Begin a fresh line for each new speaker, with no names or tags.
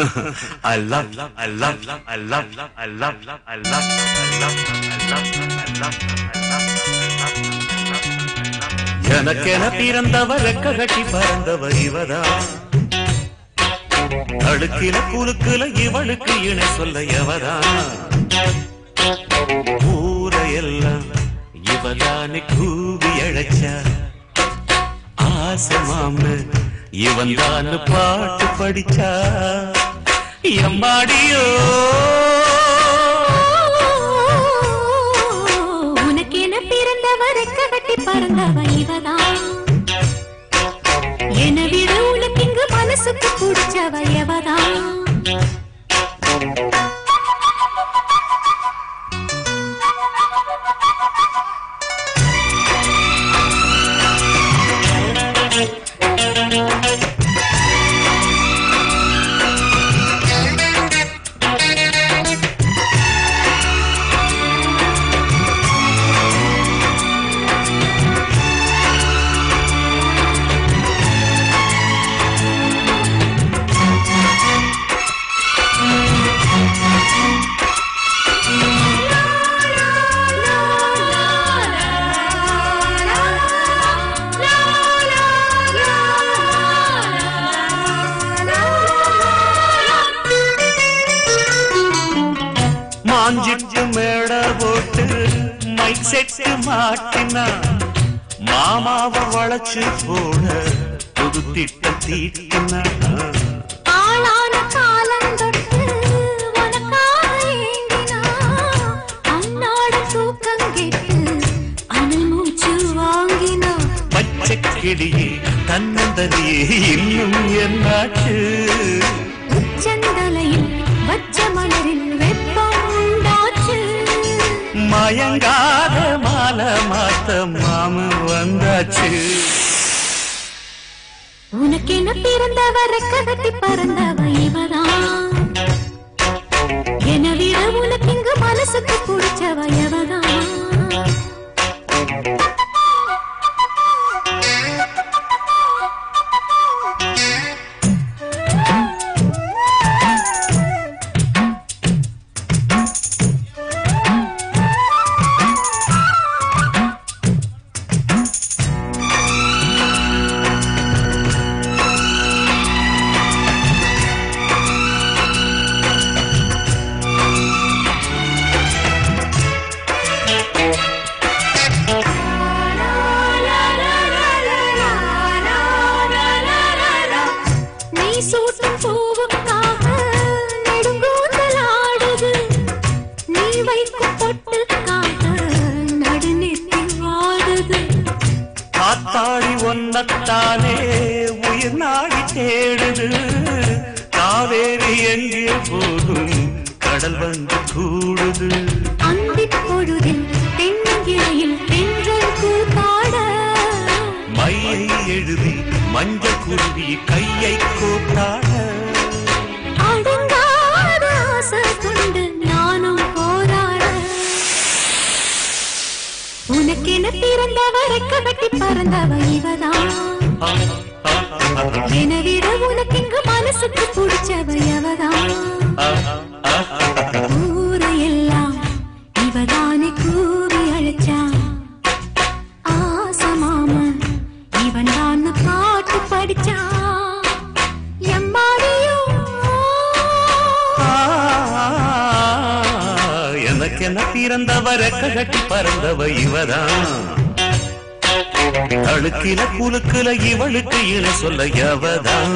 I love, I love, I love, I love, I love, எனக்கென பிறந்தவ ரெக்க கட்டி பறந்தவ இவதான் அடுக்கில குலுக்குல இவளுக்கு இணை சொல்ல எவதான் ஊரையெல்லாம் இவதானே கூவி அழைச்சா ஆசமாம இவன் தான் பாட்டு படிச்சா எம்மாடியோ
உனக்கென பிறந்தவ ரெக்க கட்டி பறந்தவ இவதான் என விட உனக்கு இங்கு மனசுக்கு பிடிச்சவ எவதான்
மாஞ்சிட்டு மேட போட்டு மைக் செட்டு மாட்டினா மாமாவை வளைச்சு போட புது திட்டம் தீட்டினா
ஆளான காலம் தொட்டு உனக்காக ஏங்கினா அன்னாட தூக்கம் கேட்டு அனல் மூச்சு வாங்கினா
பச்சை கிளியே தன்னந்தனியே இன்னும் என்னாச்சு
உச்சந்தலையில் வச்ச மலரில் வெப்பம் உண்டாச்சு
மயங்காத மாலை மாத்த மாமு வந்தாச்சு
உனக்கென பிறந்தவ ரெக்க கட்டி பறந்தவ இவதான் என விட உனக்கு இங்கு மனசுக்கு பிடிச்சவ எவதான் சூட்டும் பூவுக்காக நெடுங்கூந்தலாடுது நீ வைக்கும் பொட்டுக்காக நடுநெத்தி வாடுது
காத்தாடி ஒன்னத்தானே உயிர் நாடி தேடுது காவேரி எங்கே போதும் கடல் வந்து கூடுது
அந்திப் பொழுதில் தென்னங்கிளையில் தென்றல் கூத்தாட
மையை எழுதி மஞ்ச குருவி கையை கூட்டாட
அடங்காத ஆசை கொண்டு நானும் போராட உனக்கென பிறந்தவ ரெக்க கட்டி பறந்தவ இவதான் என விட உனக்கு இங்கு மனசுக்கு பிடிச்சவ எவதான் ஊரையெல்லாம் இவதானே கூவி அழைச்சா ஆசமாம இவன் தான் பாட்டு படிச்சா எம்மாடியோ
எனக்கென பிறந்தவ ரெக்க கட்டி பறந்தவ இவதான் அழுக்கில குலுக்குல இவளுக்கு இணை சொல்ல எவதான்